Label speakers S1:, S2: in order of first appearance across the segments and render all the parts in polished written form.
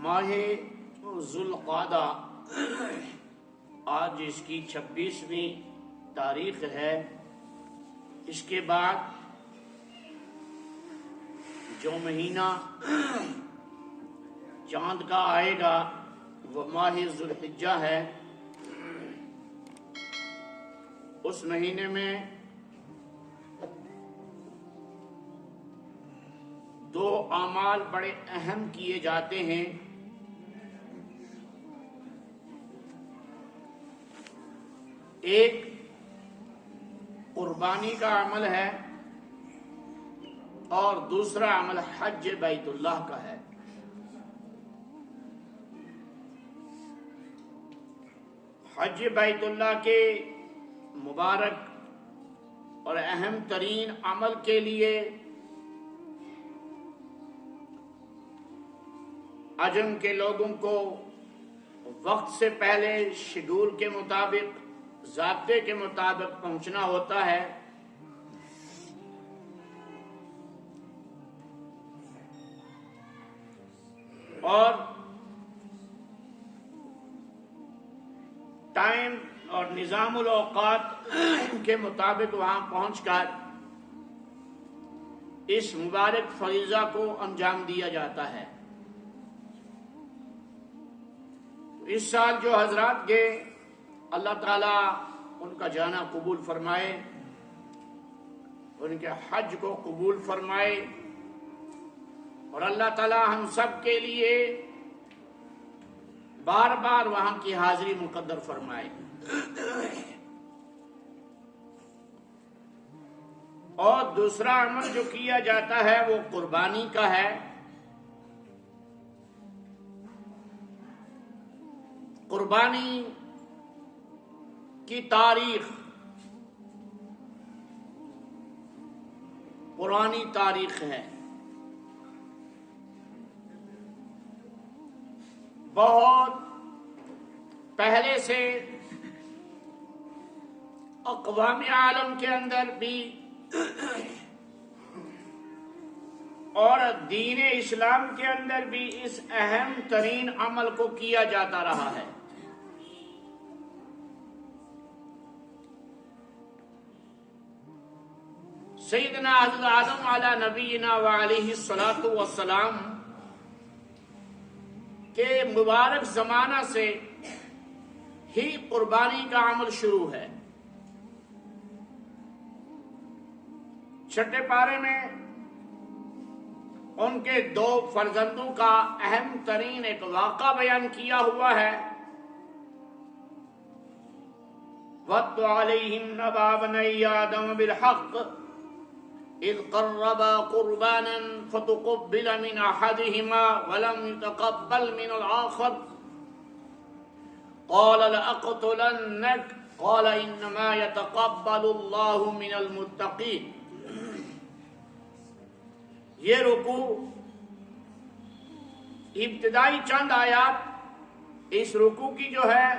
S1: ماہ ذوالقعدہ آج اس کی 26ویں تاریخ ہے۔ اس کے بعد جو مہینہ چاند کا آئے گا وہ ماہ ذوالحجہ ہے۔ اس مہینے میں دو اعمال بڑے اہم کیے جاتے ہیں۔ ایک قربانی کا عمل ہے اور دوسرا عمل حج بیت اللہ کا ہے۔ حج بیت اللہ کے مبارک اور اہم ترین عمل کے لیے عجم کے لوگوں کو وقت سے پہلے شیڈول کے مطابق، ضابطے کے مطابق پہنچنا ہوتا ہے۔ اور ٹائم اور نظام الاوقات کے مطابق وہاں پہنچ کر اس مبارک فریضہ کو انجام دیا جاتا ہے۔ اس سال جو حضرات گئے، اللہ تعالیٰ ان کا جانا قبول فرمائے، ان کے حج کو قبول فرمائے، اور اللہ تعالیٰ ہم سب کے لیے بار بار وہاں کی حاضری مقدر فرمائے۔ اور دوسرا عمل جو کیا جاتا ہے وہ قربانی کا ہے۔ قربانی کی تاریخ پرانی تاریخ ہے، بہت پہلے سے اقوام عالم کے اندر بھی اور دین اسلام کے اندر بھی اس اہم ترین عمل کو کیا جاتا رہا ہے۔ سیدنا حضرت آدم علی نبینا وعلیہ الصلاۃ والسلام کے مبارک زمانہ سے ہی قربانی کا عمل شروع ہے۔ چھٹے پارے میں ان کے دو فرزندوں کا اہم ترین ایک واقعہ بیان کیا ہوا ہے۔ وَاتْلُ عَلَيْهِمْ نَبَأَ ابْنَيْ آدَمَ بِالْحَقِّ إِذْ قَرَّبَا قُرْبَانًا فَتُقُبِّلَ مِنْ أَحَدِهِمَا وَلَمْ يُتَقَبَّلْ مِنَ الْآخَرِ قَالَ لَأَقْتُلَنَّكَ قَالَ إِنَّمَا يَتَقَبَّلُ اللَّهُ مِنَ الْمُتَّقِينَ۔ یہ رکوع ابتدائی چند آیات اس رکوع کی جو ہے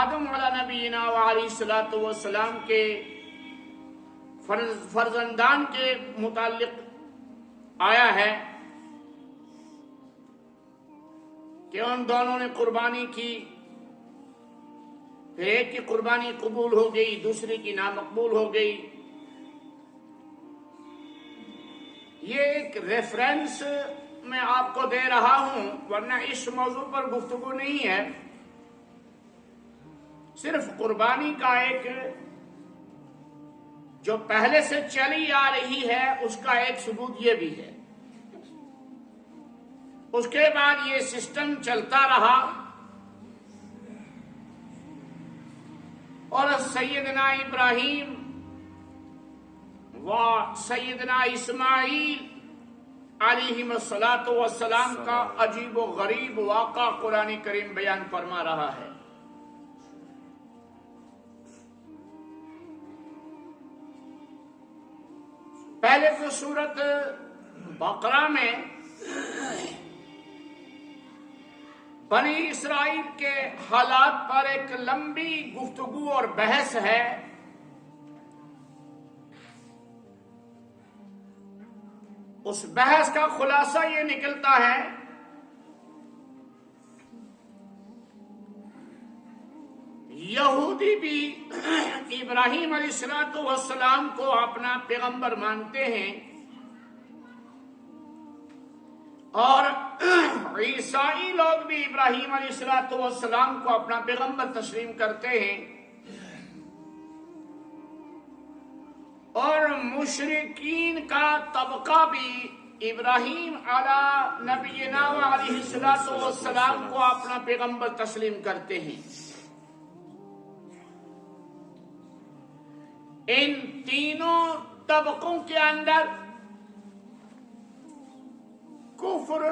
S1: آدم علی نبینا وعلیہ الصلوۃ والسلام کے فرزندان کے متعلق آیا ہے کہ ان دونوں نے قربانی کی، پھر ایک کی قربانی قبول ہو گئی، دوسری کی نامقبول ہو گئی۔ یہ ایک ریفرنس میں آپ کو دے رہا ہوں، ورنہ اس موضوع پر گفتگو نہیں ہے۔ صرف قربانی کا ایک جو پہلے سے چلی آ رہی ہے اس کا ایک ثبوت یہ بھی ہے۔ اس کے بعد یہ سسٹم چلتا رہا اور سیدنا ابراہیم و سیدنا اسماعیل علیہم الصلاۃ والسلام کا عجیب و غریب واقعہ قرآن کریم بیان فرما رہا ہے۔ پہلے تو سورت بقرہ میں بنی اسرائیل کے حالات پر ایک لمبی گفتگو اور بحث ہے۔ اس بحث کا خلاصہ یہ نکلتا ہے یہودی بھی ابراہیم علیہ السلام کو اپنا پیغمبر مانتے ہیں، اور عیسائی لوگ بھی ابراہیم علیہ السلام کو اپنا پیغمبر تسلیم کرتے ہیں، اور مشرکین کا طبقہ بھی ابراہیم علی نبینا علیہ السلام کو اپنا پیغمبر تسلیم کرتے ہیں۔ ان تینوں طبقوں کے اندر کفر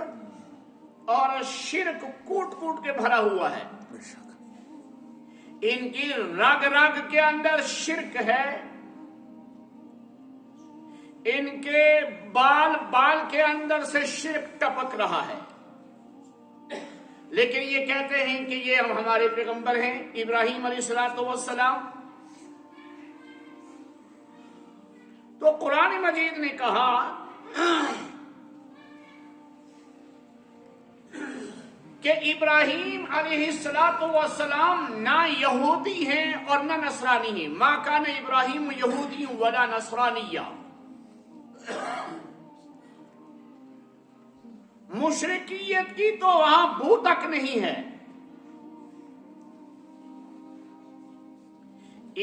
S1: اور شرک کوٹ کوٹ کے بھرا ہوا ہے۔ ان کی رگ رگ کے اندر شرک ہے، ان کے بال بال کے اندر سے شرک ٹپک رہا ہے، لیکن یہ کہتے ہیں کہ یہ ہمارے پیغمبر ہیں ابراہیم علیہ السلام۔ تو قرآن مجید نے کہا کہ ابراہیم علیہ السلام نہ یہودی ہیں اور نہ نصرانی ہیں، ما کان ابراہیم یہودی ولا نصرانیہ۔ مشرکیت کی تو وہاں بو تک نہیں ہے۔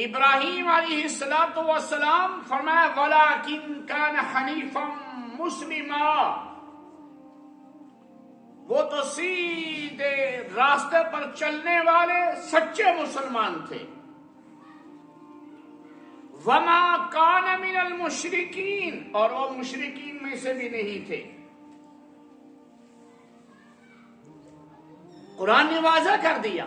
S1: ابراہیم علیہ السلام فرمایا وَلَٰكِن كَانَ حَنِيفًا مُسْلِمًا، وہ تو سیدھے راستے پر چلنے والے سچے مسلمان تھے۔ وَمَا كَانَ مِنَ الْمُشْرِكِينَ، اور وہ مشرکین میں سے بھی نہیں تھے۔ قرآن نے واضح کر دیا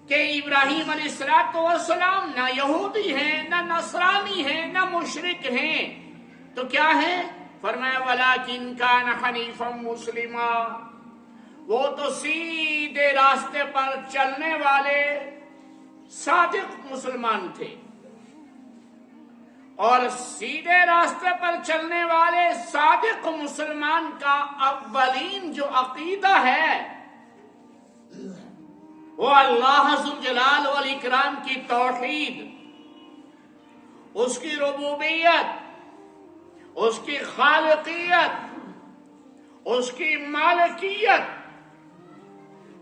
S1: کہ ابراہیم علیہ السلام نہ یہودی ہیں، نہ نصرانی ہیں، نہ مشرک ہیں، تو کیا ہے؟ فرمایا وَلَٰكِن كَانَ حَنِيفًا مُسْلِمًا، وہ تو سیدھے راستے پر چلنے والے صادق مسلمان تھے۔ اور سیدھے راستے پر چلنے والے صادق مسلمان کا اولین جو عقیدہ ہے وہ اللہ ذوالجلال والاکرام کی توحید، اس کی ربوبیت، اس کی خالقیت، اس کی مالکیت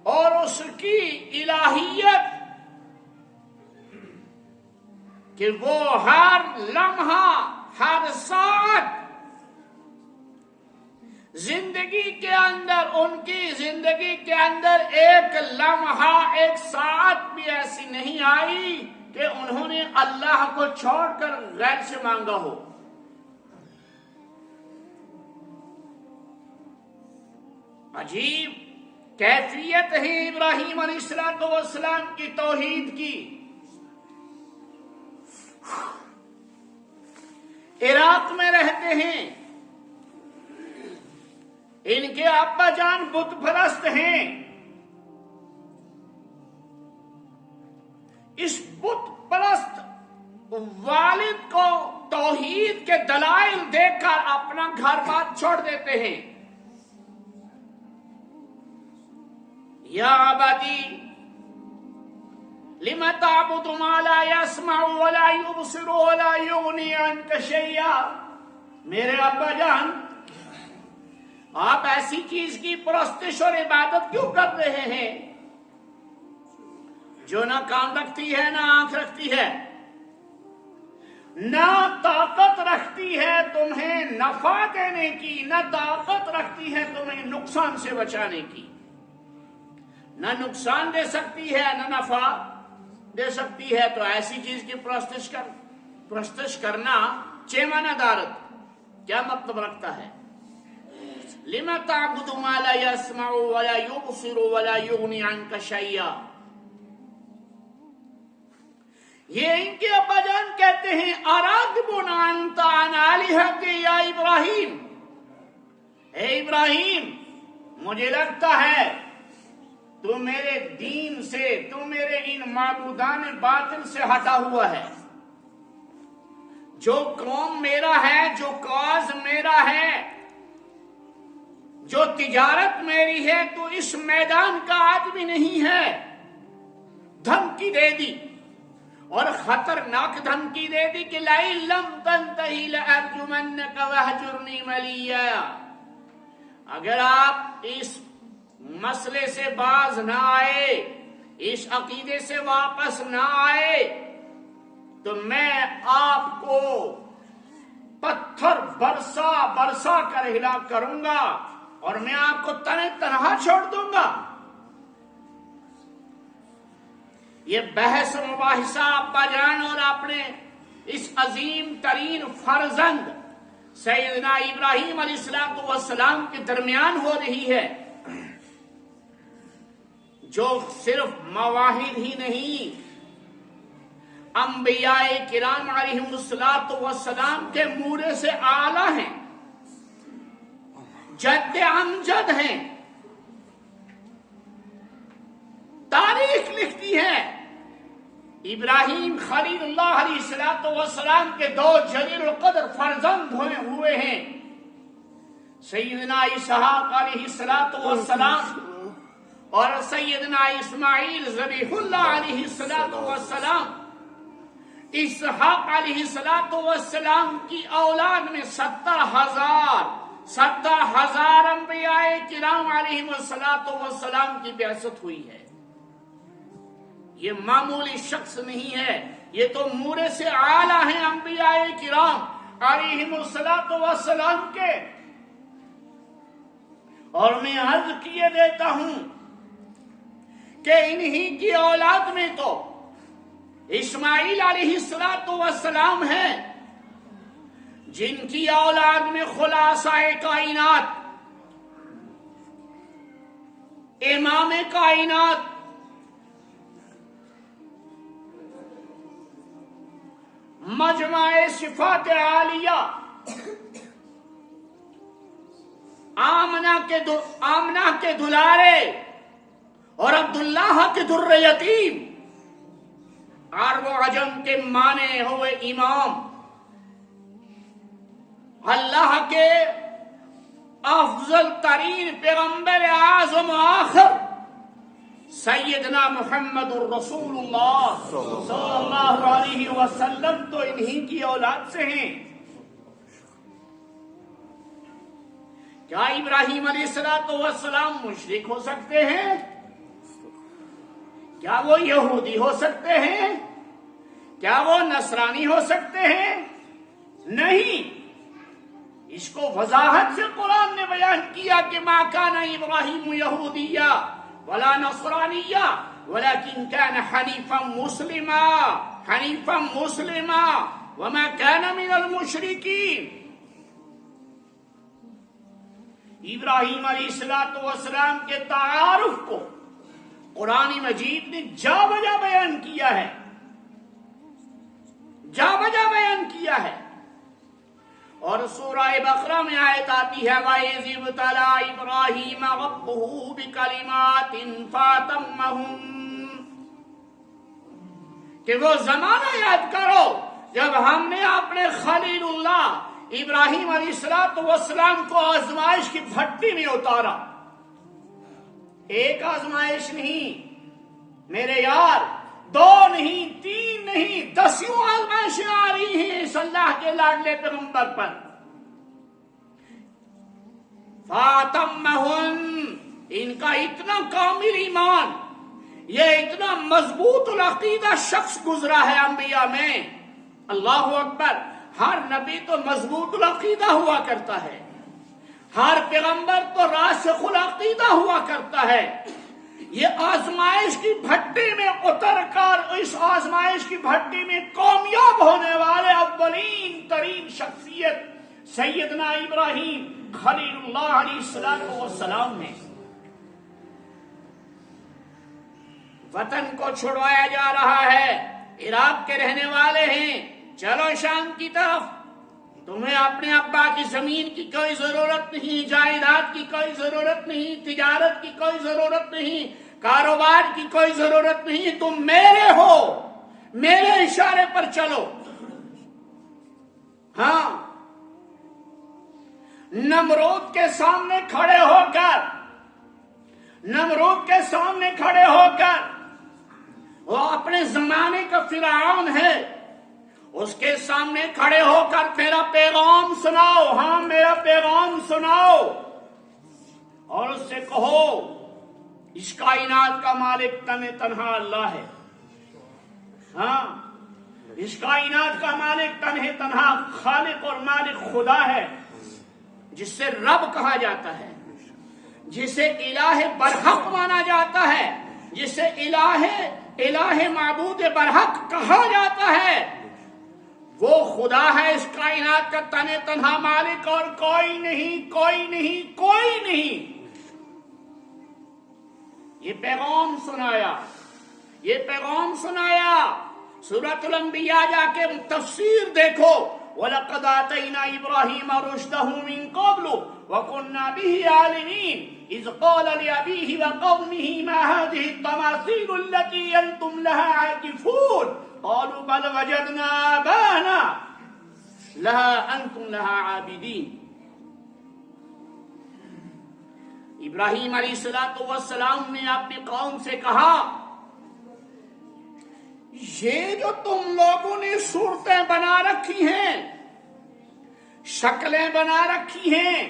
S1: اور اس کی الہیت، کہ وہ ہر لمحہ ہر ساعت زندگی کے اندر، ان کی زندگی کے اندر ایک لمحہ ایک ساعت بھی ایسی نہیں آئی کہ انہوں نے اللہ کو چھوڑ کر غیر سے مانگا ہو۔ عجیب کیفیت ہے ابراہیم علیہ السلام کی توحید کی۔ عراق میں رہتے ہیں، ان کے ابا جان بت پرست ہیں، اس بت پرست والد کو توحید کے دلائل دیکھ کر اپنا گھر بار چھوڑ دیتے ہیں۔ یا ابتی لم تعبد ما لا يسمع ولا يبصر ولا يغني عنك شيئا، میرے ابا جان آپ ایسی چیز کی پرستش اور عبادت کیوں کر رہے ہیں جو نہ کان رکھتی ہے، نہ آنکھ رکھتی ہے، نہ طاقت رکھتی ہے تمہیں نفع دینے کی، نہ طاقت رکھتی ہے تمہیں نقصان سے بچانے کی، نہ نقصان دے سکتی ہے نہ نفع دے سکتی ہے، تو ایسی چیز کی پرستش کرنا چیمانہ دارت کیا مطلب رکھتا ہے؟ لِمَ تَعْبُدُ مَا لَا يَسْمَعُ وَلَا يُبْصِرُ وَلَا يُغْنِي عَنْكَ شَيْئًا۔ یہ ان کے ابا جان کہتے ہیں أَرَاغِبٌ أَنْتَ عَنْ آلِهَتِي يَا إِبْرَاهِيمُ، اے ابراہیم مجھے لگتا ہے تو میرے دین سے، تو میرے ان معبودان باطل سے ہٹا ہوا ہے۔ جو قوم میرا ہے، جو کاز میرا ہے، جو تجارت میری ہے، تو اس میدان کا آدمی نہیں ہے۔ دھمکی دے دی اور خطرناک دھمکی دے دی کہ لئن لم تنتہی لأرجمنک وہجرنی ملیا، اگر آپ اس مسئلے سے باز نہ آئے، اس عقیدے سے واپس نہ آئے، تو میں آپ کو پتھر برسا برسا کر ہلاک کروں گا اور میں آپ کو تنہا چھوڑ دوں گا۔ یہ بحث و مباحثہ ابا جان اور اپنے اس عظیم ترین فرزند سیدنا ابراہیم علیہ السلام کے درمیان ہو رہی ہے، جو صرف مواہد ہی نہیں، انبیاء کرام علیہم السلام کے مورے سے اعلیٰ ہیں، جد امجد ہیں۔ تاریخ لکھتی ہے ابراہیم خلیل اللہ علیہ السلام کے دو جلیل القدر فرزند ہوئے ہیں، سیدنا اسحاق علیہ السلام اور سیدنا اسماعیل ذبیح اللہ علیہ السلام۔ اسحاق علیہ السلام کی اولاد میں 70,000 انبیاء کرام علیہم السلام کی بعثت ہوئی ہے۔ یہ معمولی شخص نہیں ہے، یہ تو مورے سے اعلیٰ ہیں انبیاء کرام علیہم السلام کے۔ اور میں عرض کیے دیتا ہوں کہ انہی کی اولاد میں تو اسماعیل علیہ السلام ہیں، جن کی اولاد میں خلاصہ کائنات، امام کائنات، مجمع صفات عالیہ، آمنہ کے دلارے اور عبداللہ کے در یتیم، عرب و عجم کے مانے ہوئے امام، اللہ کے افضل ترین پیغمبر اعظم آخر سیدنا محمد الرسول اللہ صلی اللہ علیہ وسلم تو انہی کی اولاد سے ہیں۔ کیا ابراہیم علیہ السلام مشرک ہو سکتے ہیں؟ کیا وہ یہودی ہو سکتے ہیں؟ کیا وہ نصرانی ہو سکتے ہیں؟ نہیں۔ اس کو وضاحت سے قرآن نے بیان کیا کہ ما کان ابراہیم یہودیہ ولا نصرانیہ ولكن كان حنیفا مسلما وما كان من المشرکین۔ ابراہیم علیہ السلام کے تعارف کو قرآن مجید نے جا بجا بیان کیا ہے، جا بجا بیان کیا ہے۔ اور سورہ بقرہ میں آیت آتی ہے وَإِذِ ابْتَلَىٰ إِبْرَاهِيمَ رَبُّهُ بِكَلِمَاتٍ فَأَتَمَّهُنَّ، کہ وہ زمانہ یاد کرو جب ہم نے اپنے خلیل اللہ ابراہیم علیہ السلام کو آزمائش کی بھٹی میں اتارا۔ ایک آزمائش نہیں میرے یار، دو نہیں، تین نہیں، 10 آزمائشیں آ رہی ہیں اس اللہ کے لاڈلے پیغمبر پر۔ فَأَتَمَّهُنَّ، ان کا اتنا کامل ایمان، یہ اتنا مضبوط العقیدہ شخص گزرا ہے انبیاء میں۔ اللہ اکبر۔ ہر نبی تو مضبوط العقیدہ ہوا کرتا ہے، ہر پیغمبر تو راسخ العقیدہ ہوا کرتا ہے۔ یہ آزمائش کی بھٹی میں اتر کر اس آزمائش کی بھٹی میں کامیاب ہونے والے اولین ترین شخصیت سیدنا ابراہیم خلیل اللہ علیہ السلام نے۔ وطن کو چھڑوایا جا رہا ہے، عراق کے رہنے والے ہیں، چلو شام کی طرف، تمہیں اپنے ابا کی زمین کی کوئی ضرورت نہیں، جائیداد کی کوئی ضرورت نہیں، تجارت کی کوئی ضرورت نہیں، کاروبار کی کوئی ضرورت نہیں، تم میرے ہو، میرے اشارے پر چلو۔ ہاں، نمرود کے سامنے کھڑے ہو کر وہ اپنے زمانے کا فرعون ہے، اس کے سامنے کھڑے ہو کر میرا پیغام سناؤ، ہاں میرا پیغام سناؤ، اور اس سے کہو اس کائنات کا مالک تنہا اللہ ہے، ہاں اس کائنات کا مالک تنہا خالق اور مالک خدا ہے، جس سے رب کہا جاتا ہے، جسے الہ برحق مانا جاتا ہے، جسے الہ معبود برحق کہا جاتا ہے، وہ خدا ہے اس کائنات کا تنہا مالک، اور کوئی نہیں، کوئی نہیں، کوئی نہیں۔ یہ پیغام سنایا، یہ پیغام سنایا۔ سورۃ الانبیاء جا کے تفسیر دیکھو، وَلَقَدْ آتَيْنَا إِبْرَاهِيمَ رُشْدَهُ مِن قَبْلُ وَكُنَّا بِهِ عَالِمِينَ إِذْ قَالَ لِأَبِيهِ وَقَوْمِهِ مَا هَٰذِهِ التَّمَاثِيلُ الَّتِي أَنتُمْ لَهَا عَاكِفُونَ قَالُوا بَلْ وَجَدْنَا آبَاءَنَا أَنتُمْ لَهَا عَابِدِينَ۔ ابراہیم علیہ السلام نے اپنی قوم سے کہا، یہ جو تم لوگوں نے صورتیں بنا رکھی ہیں، شکلیں بنا رکھی ہیں،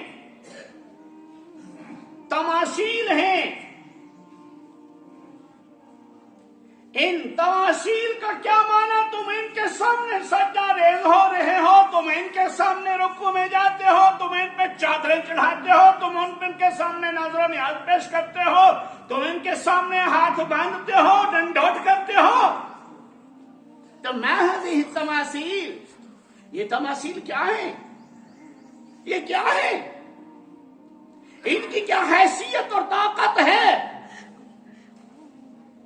S1: تماثیل ہیں، ان تماثیل کا کیا معنی؟ تم ان کے سامنے سجدہ ریز ہو رہے ہو، تم ان کے سامنے رکوع میں جاتے ہو، تم ان پہ چادریں چڑھاتے ہو، تم ان کے سامنے نذر و نیاز پیش کرتے ہو، تم ان کے سامنے ہاتھ باندھتے ہو، ڈنڈوت کرتے ہو۔ تو ما هذه التماثیل، یہ تماثیل کیا ہیں؟ یہ کیا ہے؟ ان کی کیا حیثیت اور طاقت ہے؟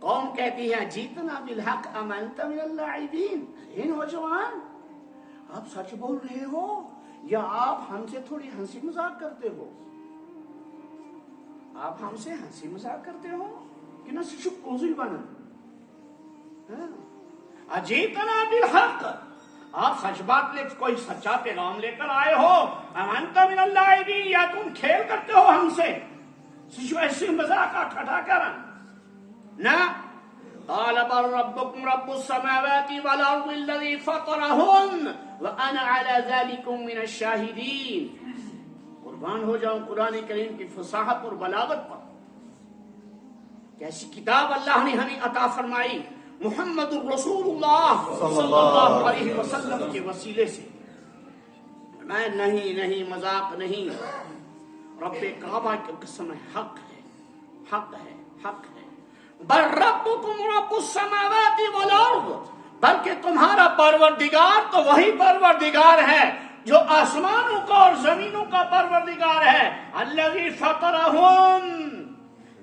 S1: قوم کہتی ہے جیتنا بالحق ام انت من اللاعبین۔ اے نوجوان، آپ سچ بول رہے ہو یا آپ ہم سے تھوڑی ہنسی مذاق کرتے ہو؟ آپ ہم سے ہنسی مذاق کرتے ہو کہ نہ شک کوزی بنا؟ اجیتنا بالحق، آپ سچ بات لے کوئی سچا پیغام لے کر آئے ہو، ام انت من اللاعبین، یا تم کھیل کرتے ہو ہم سے ایسی مذاق ٹھٹا کر؟ نہ، قال بل ربكم رب السماوات والارض الذي فطرهن وانا على ذلكم من الشاهدين۔ قربان ہو جاؤں قرآن کریم کی فصاحت اور بلاغت پر، کیسی کتاب اللہ نے ہمیں عطا فرمائی محمد الرسول اللہ صلی اللہ علیہ وسلم کے وسیلے سے۔ میں نہیں مذاق نہیں، رب کعبہ کی قسم ہے، حق ہے، حق ہے، حق ہے۔ بل ربکم رب السماوات والارض، بلکہ تمہارا پروردگار تو وہی پروردگار ہے جو آسمانوں کا اور زمینوں کا پروردگار ہے، الذی فطرہم،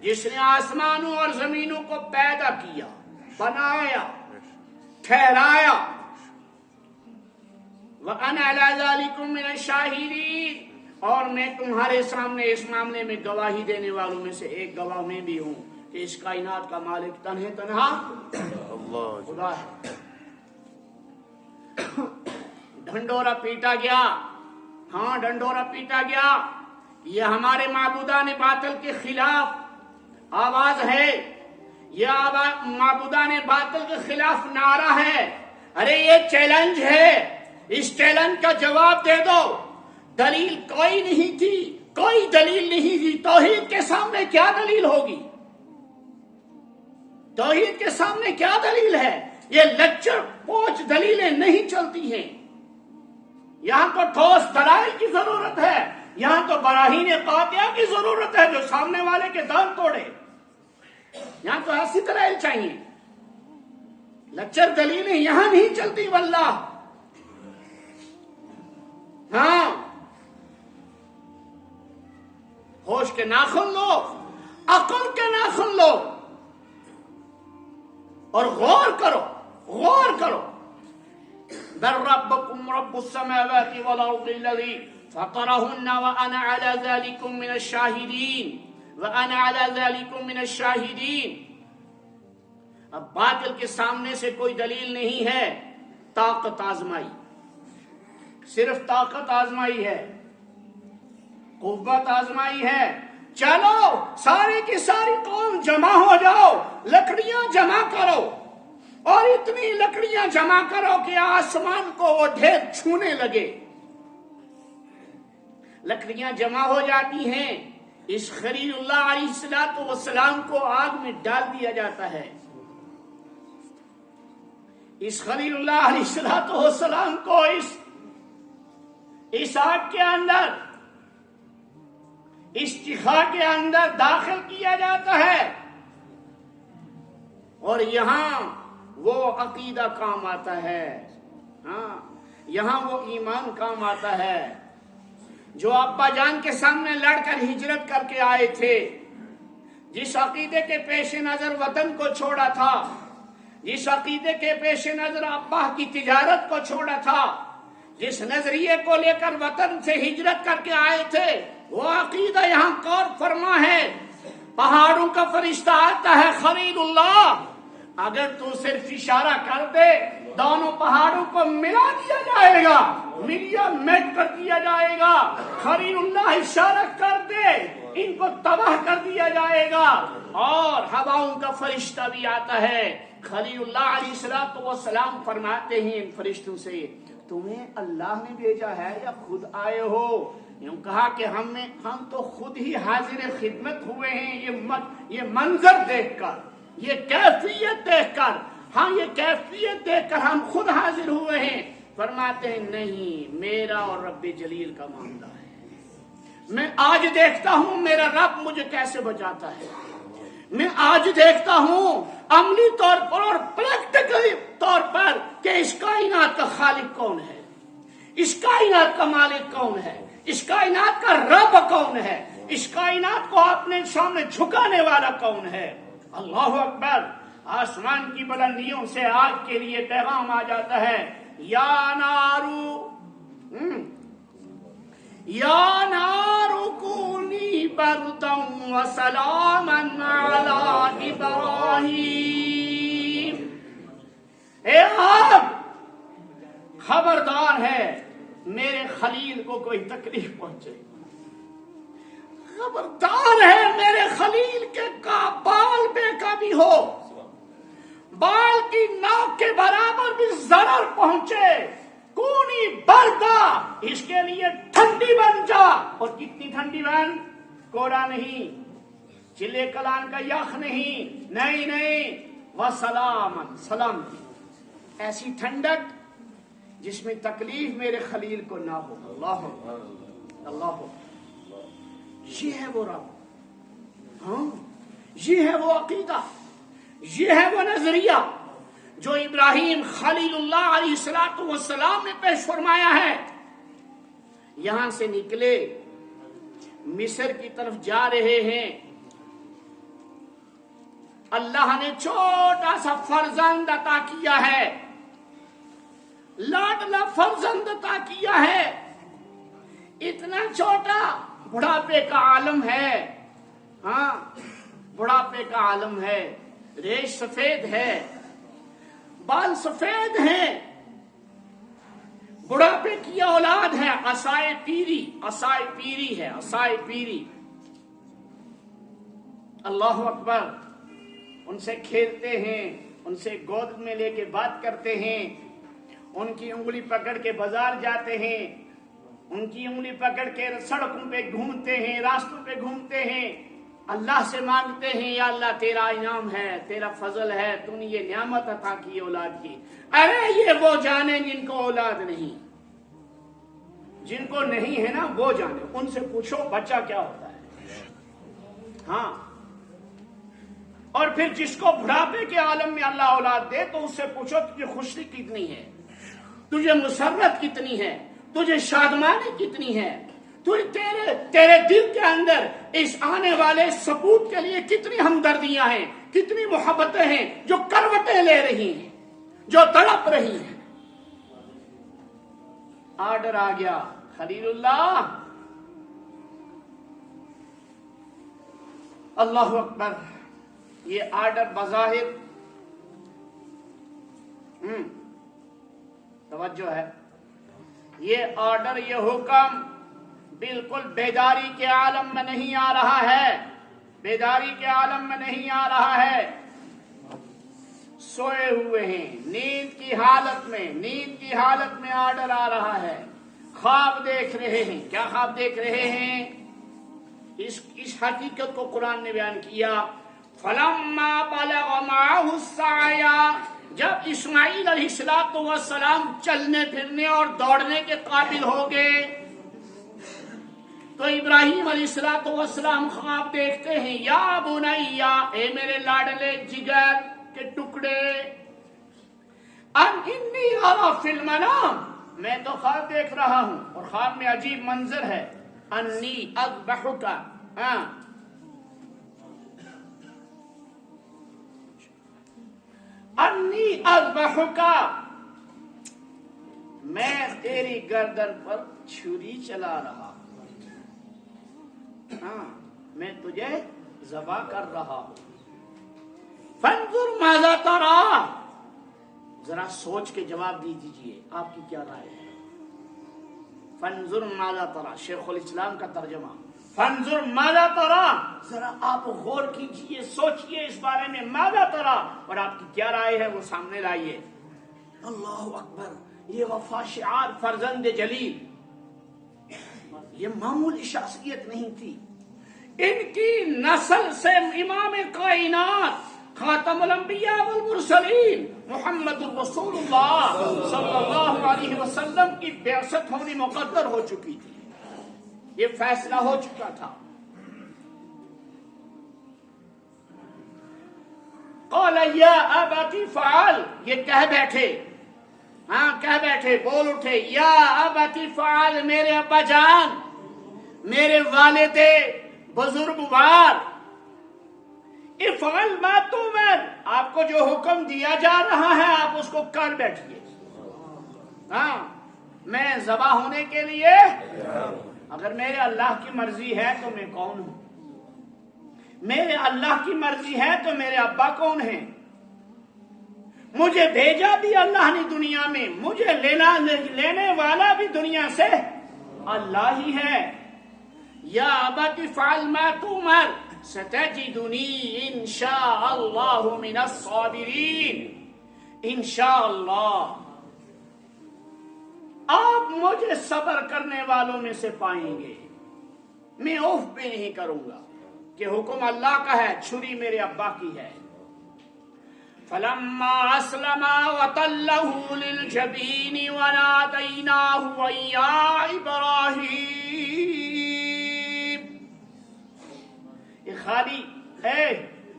S1: جس نے آسمانوں اور زمینوں کو پیدا کیا، بنایا، ٹھہرایا، وَأَنَا عَلَى ذَلِكُم مِّنَ الشَّاهِدِينَ، اور میں تمہارے سامنے اس معاملے میں گواہی دینے والوں میں سے ایک گواہ میں بھی ہوں کہ اس کائنات کا مالک تنہا اللہ خدا ہے۔ ڈھنڈورا پیٹا گیا، ہاں ڈھنڈورا پیٹا گیا، یہ ہمارے معبودان باطل کے خلاف آواز ہے، یہ معبودان باطل کے خلاف نعرہ ہے۔ ارے یہ چیلنج ہے، اس چیلنج کا جواب دے دو۔ دلیل کوئی نہیں تھی، کوئی دلیل نہیں تھی، توحید کے سامنے کیا دلیل ہوگی؟ توحید کے سامنے کیا دلیل ہے؟ یہ لچر پوچھ دلیلیں نہیں چلتی ہیں، یہاں تو ٹھوس دلائل کی ضرورت ہے، یہاں تو براہین قاطعہ کی ضرورت ہے جو سامنے والے کے دان توڑے، یہاں تو ایسی دلائل چاہیے، لچر دلیلیں یہاں نہیں چلتی واللہ۔ ہاں، ہوش کے ناخن لو، عقل کے ناخن لو اور غور کرو، غور کرو۔ بل ربكم رب السماوات والارض الذي فطرهن وانا على ذلكم من الشاهدين، وانا على ذلكم من الشاهدين۔ اب باطل کے سامنے سے کوئی دلیل نہیں ہے، طاقت آزمائی، صرف طاقت آزمائی ہے، قوت آزمائی ہے۔ چلو ساری کی ساری قوم جمع ہو جاؤ، لکڑیاں جمع کرو، اور اتنی لکڑیاں جمع کرو کہ آسمان کو وہ ڈھیر چھونے لگے. لکڑیاں جمع ہو جاتی ہیں، اس خلیل اللہ علیہ السلام کو آگ میں ڈال دیا جاتا ہے. اس خلیل اللہ علیہ السلام کو اس آگ کے اندر، اس چیخا کے اندر داخل کیا جاتا ہے، اور یہاں وہ عقیدہ کام آتا ہے. ہاں، یہاں وہ ایمان کام آتا ہے جو ابا جان کے سامنے لڑ کر ہجرت کر کے آئے تھے، جس عقیدے کے پیش نظر وطن کو چھوڑا تھا، جس عقیدے کے پیش نظر ابا کی تجارت کو چھوڑا تھا، جس نظریے کو لے کر وطن سے ہجرت کر کے آئے تھے، وہ عقیدہ یہاں غور فرما ہے. پہاڑوں کا فرشتہ آتا ہے، خلیل اللہ اگر تو صرف اشارہ کر دے دونوں پہاڑوں کو ملا دیا جائے گا، ملیا میٹ کر دیا جائے گا. خلیل اللہ اشارہ کر دے ان کو تباہ کر دیا جائے گا. اور ہواؤں کا فرشتہ بھی آتا ہے. خلیل اللہ علیہ السلام فرماتے ہیں ان فرشتوں سے، تمہیں اللہ نے بھیجا ہے یا خود آئے ہو؟ یوں کہا کہ ہم تو خود ہی حاضر خدمت ہوئے ہیں، یہ منظر دیکھ کر، یہ کیفیت دیکھ کر، ہاں یہ کیفیت دیکھ کر ہم خود حاضر ہوئے ہیں. فرماتے ہیں نہیں، میرا اور رب جلیل کا معاملہ ہے. میں آج دیکھتا ہوں میرا رب مجھے کیسے بچاتا ہے. میں آج دیکھتا ہوں عملی طور پر اور پریکٹیکلی طور پر کہ اس کائنات کا خالق کون ہے، اس کائنات کا مالک کون ہے، اس کائنات کا رب کون ہے، اس کائنات کو اپنے سامنے جھکانے والا کون ہے. اللہ اکبر. آسمان کی بلندیوں سے آگ کے لیے پیغام آ جاتا ہے، یا نارو یا نارو کونی بردا وسلاما علی ابراہیم. اے آگ خبردار ہے میرے خلیل کو کوئی تکلیف پہنچے، خبردار ہے میرے خلیل کے کا بال بے کبھی ہو، بال کی ناک کے برابر بھی ضرر پہنچے، کونی بردا اس کے لیے ٹھنڈی بن جا. اور کتنی ٹھنڈی بن؟ کوڑا نہیں، چلے کلان کا یخ نہیں، نہیں، وسلام سلامتی، ایسی ٹھنڈک جس میں تکلیف میرے خلیل کو نہ ہو. اللہ یہ ہے وہ رب، ہاں یہ ہے وہ عقیدہ، یہ ہے وہ نظریہ جو ابراہیم خلیل اللہ علیہ السلام نے پیش فرمایا ہے. یہاں سے نکلے، مصر کی طرف جا رہے ہیں. اللہ نے چھوٹا سا فرزند عطا کیا ہے، لاڈلا فرزند عطا کیا ہے. اتنا چھوٹا، بڑھاپے کا عالم ہے. ہاں بڑھاپے کا عالم ہے، ریش سفید ہے، بال سفید ہیں، بڑھاپے کی اولاد ہے، عصائے پیری ہے، عصائے پیری. اللہ اکبر. ان سے کھیلتے ہیں، ان سے گود میں لے کے بات کرتے ہیں، ان کی انگلی پکڑ کے بازار جاتے ہیں، ان کی انگلی پکڑ کے سڑکوں پہ گھومتے ہیں، راستوں پہ گھومتے ہیں، اللہ سے مانگتے ہیں یا اللہ تیرا انعام ہے، تیرا فضل ہے، تو نے یہ نعمت عطا کی اولاد کی. ارے یہ وہ جانے جن کو اولاد نہیں، جن کو نہیں ہے نا وہ جانے، ان سے پوچھو بچہ کیا ہوتا ہے. ہاں اور پھر جس کو بڑھاپے کے عالم میں اللہ اولاد دے تو اس سے پوچھو تجھے خوشی کتنی ہے، تجھے مسرت کتنی ہے، تجھے شادمانی کتنی ہے، تیرے دل کے اندر اس آنے والے سپوت کے لیے کتنی ہمدردیاں ہیں، کتنی محبتیں ہیں جو کروٹیں لے رہی ہیں، جو تڑپ رہی ہیں. آرڈر آ گیا، خلیل اللہ. اللہ اکبر. یہ آرڈر بظاہر توجہ ہے، یہ آرڈر، یہ حکم بالکل بیداری کے عالم میں نہیں آ رہا ہے، بیداری کے عالم میں نہیں آ رہا ہے. سوئے ہوئے ہیں، نیند کی حالت میں آرڈر آ رہا ہے، خواب دیکھ رہے ہیں. کیا خواب دیکھ رہے ہیں؟ اس حقیقت کو قرآن نے بیان کیا. فَلَمَّا بَلَغَ مَعَهُ السَّعْيَ، جب اسماعیل علیہ السلام چلنے پھرنے اور دوڑنے کے قابل ہو گئے تو ابراہیم علیہ السلام خواب دیکھتے ہیں. یا بنیا، اے میرے لاڈلے جگر کے ٹکڑے، انی ارا فی المنام، میں تو خواب دیکھ رہا ہوں اور خواب میں عجیب منظر ہے. انی اذبحک، انی اذبحک، میں تیری گردن پر چھری چلا رہا ہوں، میں تجھے ذبح کر رہا ہوں. فانظر ماذا ترى، ذرا سوچ کے جواب دیجیے آپ کی کیا رائے ہے. فانظر ماذا ترى، شیخ الاسلام کا ترجمہ. فانظر ماذا ترى، ذرا آپ غور کیجیے، سوچئے اس بارے میں. ماذا ترى، اور آپ کی کیا رائے ہے وہ سامنے لائیے. اللہ اکبر، یہ وفا شعار فرزند جلیل، یہ معمولی شخصیت نہیں تھی. ان کی نسل سے امام کائنات خاتم الانبیاء والمرسلین محمد الرسول اللہ صلی اللہ علیہ وسلم کی بعثت ہونی مقدر ہو چکی تھی، یہ فیصلہ ہو چکا تھا. قال یا ابتی فعل، یہ کہہ بیٹھے بول اٹھے. یا ابتی فعل، میرے ابا جان، میرے والد بزرگوار، افعل ما تؤمر، آپ کو جو حکم دیا جا رہا ہے آپ اس کو کر بیٹھیے. میں ذبح ہونے کے لیے، اگر میرے اللہ کی مرضی ہے تو میں کون ہوں؟ میرے اللہ کی مرضی ہے تو میرے ابا کون ہیں؟ مجھے بھیجا بھی اللہ نے دنیا میں، مجھے لینے والا بھی دنیا سے اللہ ہی ہے. یا ابت افعل ما تؤمر ستجدنی انشاء اللہ من الصابرین، انشاءاللہ آپ مجھے صبر کرنے والوں میں سے پائیں گے. میں اوف بھی نہیں کروں گا کہ حکم اللہ کا ہے، چھری میرے ابا کی ہے. فلما اسلما وتلہ للجبین ونادیناہ یا ابراہیم.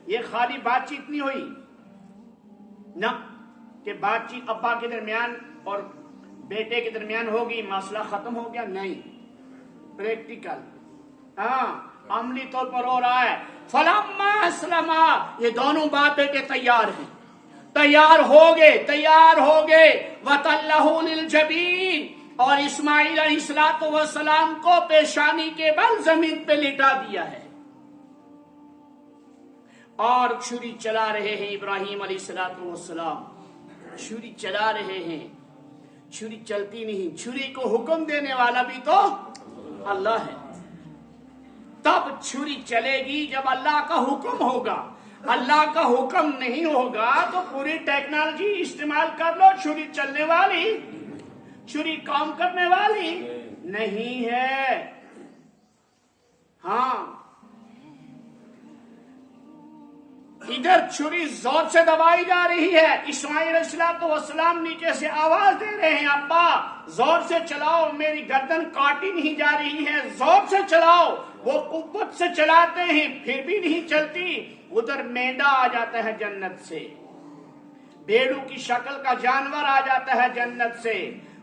S1: یہ خالی بات چیت نہیں ہوئی نہ کہ بات چیت ابا کے درمیان اور بیٹے کے درمیان ہوگی، مسئلہ ختم ہو گیا. نہیں، پریکٹیکل، عملی طور پر ہو رہا ہے. فلما اسلما، یہ دونوں باپ بیٹے تیار ہیں، تیار ہو گئے. وَتَلَّهُ لِلْجَبِينِ، اور اسماعیل علیہ السلام کو پیشانی کے بل زمین پہ لٹا دیا ہے اور چھری چلا رہے ہیں. ابراہیم علیہ السلام چھری چلا رہے ہیں. چھری چلتی نہیں، چھری کو حکم دینے والا بھی تو اللہ ہے. تب چھری چلے گی جب اللہ کا حکم ہوگا. اللہ کا حکم نہیں ہوگا تو پوری ٹیکنالوجی استعمال کر لو، چھری چلنے والی، چھری کام کرنے والی نہیں ہے. ادھر چھری زور سے دبائی جا رہی ہے. اسماعیل علیہ السلام نیچے سے آواز دے رہے ہیں، ابا زور سے چلاؤ، میری گردن کاٹی نہیں جا رہی ہے، زور سے چلاؤ. وہ قوت سے چلاتے ہیں پھر بھی نہیں چلتی. ادھر مینڈا آ جاتا ہے جنت سے، بھیڑوں کی شکل کا جانور آ جاتا ہے جنت سے،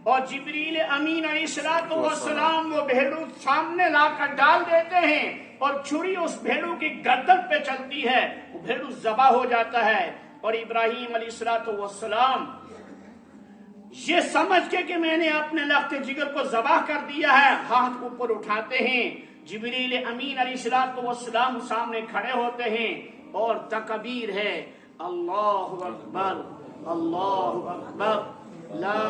S1: اور جبریل امین علیہ السلام وہ بھیڑوں سامنے لا کر ڈال دیتے ہیں اور چھری اس بھیڑوں کی گردن پہ چلتی ہے، وہ بھیڑوں ذبح ہو جاتا ہے. اور ابراہیم علیہ السلام یہ سمجھ کے کہ میں نے اپنے لخت جگر کو ذبح کر دیا ہے، ہاتھ اوپر اٹھاتے ہیں. جبریل امین علیہ السلام سامنے کھڑے ہوتے ہیں اور تکبیر ہے، اللہ اکبر، اللہ اکبر، لا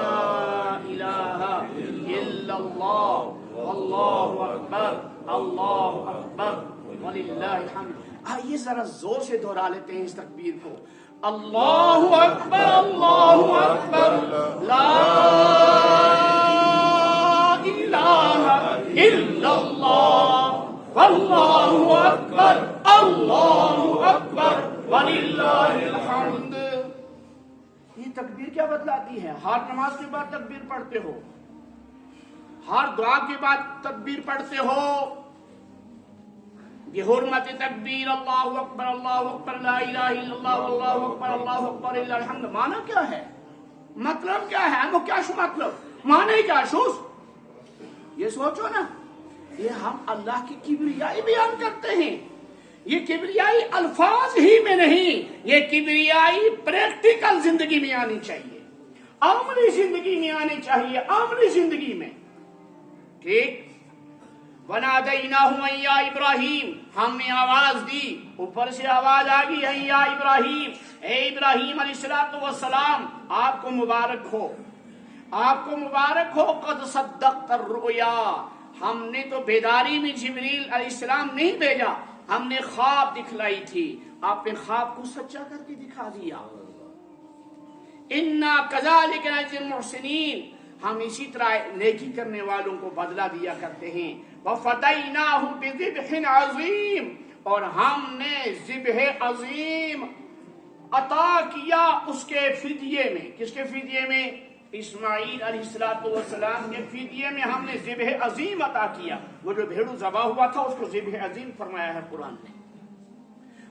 S1: الہ الا اللہ، اللہ اکبر، اللہ اکبر وللہ الحمد. آئیے ذرا زور سے دہرا لیتے ہیں اس تکبیر کو. اللہ اکبر اللہ اکبر لا الہ الا اللہ واللہ اکبر اللہ اکبر وللہ الحمد. یہ تکبیر کیا بتلاتی ہے؟ ہر نماز کے بعد تکبیر پڑھتے ہو، ہر دعا کے بعد تکبیر پڑھتے ہو. بحرمت تکبیر اللہ اکبر لا الہ الا اللہ واللہ اکبر اللہ اکبر وللہ الحمد. معنی کیا ہے؟ مطلب کیا ہے؟ وہ کیا شو مطلب؟ معنی کیا شوز؟ یہ سوچو نا، یہ ہم اللہ کی کبریائی بیان کرتے ہیں. یہ کبریائی الفاظ ہی میں نہیں، یہ کبریائی پریکٹیکل زندگی میں آنی چاہیے، عملی زندگی میں آنی چاہیے، عملی زندگی میں. ٹھیک. وَنَادَيْنَاهُ أَن يَا إِبْرَاهِيمُ، ہم نے آواز دی، اوپر سے آواز آ گئی، اَن يَا إِبْرَاهِيمُ، اے ابراہیم علیہ السلام آپ کو مبارک ہو، آپ کو مبارک ہو. قد صدقت الرؤیا، ہم نے تو بیداری میں جبریل علیہ السلام نہیں بھیجا، ہم نے خواب دکھلائی تھی، آپ نے خواب کو سچا کر کے دکھا دیا. اِنَّا كَذَلِكَ نَجْزِي الْمُحْسِنِينَ، ہم اسی طرح نیکی کرنے والوں کو بدلہ دیا کرتے ہیں. وَفَدَيْنَاهُ بِذِبْحٍ عَظِيمٍ، اور ہم نے ذبح عظیم عطا کیا اس کے فدیے میں. کس کے فدیے میں؟ اسماعیل علیہ السلام کے فدیے میں ہم نے ذبح عظیم عطا کیا. وہ جو بھیڑو ذبح ہوا تھا اس کو ذبح عظیم فرمایا ہے قرآن نے.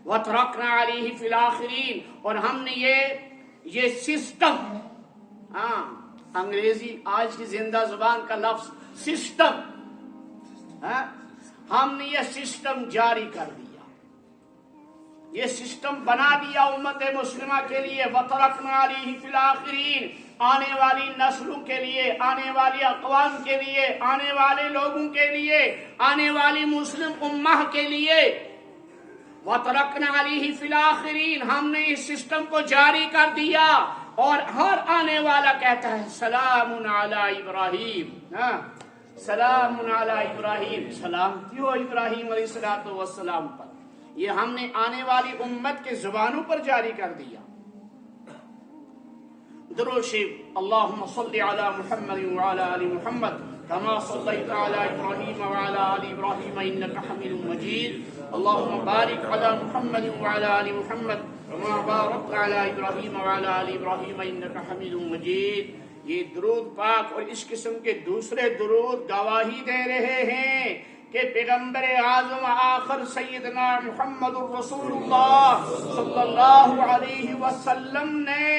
S1: وَتَرَكْنَا عَلَيْهِ فِي الْآخِرِينَ، اور ہم نے یہ سسٹم، انگریزی آج کی زندہ زبان کا لفظ سسٹم، ہم نے یہ سسٹم جاری کر دیا، یہ سسٹم بنا دیا امت مسلمہ کے لیے. وَتَرَكْنَا عَلَيْهِ فِي الْآخِرِينَ، آنے والی نسلوں کے لیے، آنے والی اقوام کے لیے، آنے والے لوگوں کے لیے، آنے والی مسلم امہ کے لیے. وَتَرَكْنَا عَلَيْهِ فِي الْآخِرِينَ، ہم نے اس سسٹم کو جاری کر دیا، اور ہر آنے والا کہتا ہے سلام علی ابراہیم، سلام علی ابراہیم، سلامتی ہو ابراہیم علیہ السلام پر. یہ ہم نے آنے والی امت کے زبانوں پر جاری کر دیا. درود شریف. اللہم صلی علی محمد وعلی آل محمد کما صلیت علی ابراہیم وعلی آل ابراہیم انک حمید مجید. اللہم بارک علی محمد وعلی آل محمد کما بارکت علی ابراہیم وعلی آل ابراہیم انک حمید مجید. یہ درود پاک اور اس قسم کے دوسرے درود گواہی دے رہے ہیں کہ پیغمبر اعظم آخر سیدنا محمد الرسول اللہ صلی اللہ علیہ وسلم نے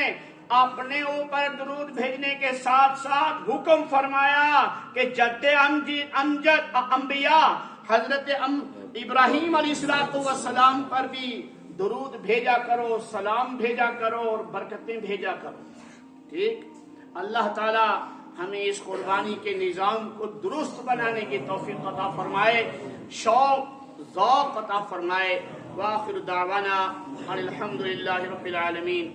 S1: اپنے اوپر درود بھیجنے کے ساتھ ساتھ حکم فرمایا کہ جد امجد انبیاء حضرت ابراہیم علیہ السلام پر بھی درود بھیجا کرو، سلام بھیجا کرو اور برکتیں بھیجا کرو. ٹھیک. اللہ تعالی ہمیں اس قربانی کے نظام کو درست بنانے کی توفیق عطا فرمائے، شوق ذوق عطا فرمائے. وآخر دعوانا الحمدللہ رب العالمین.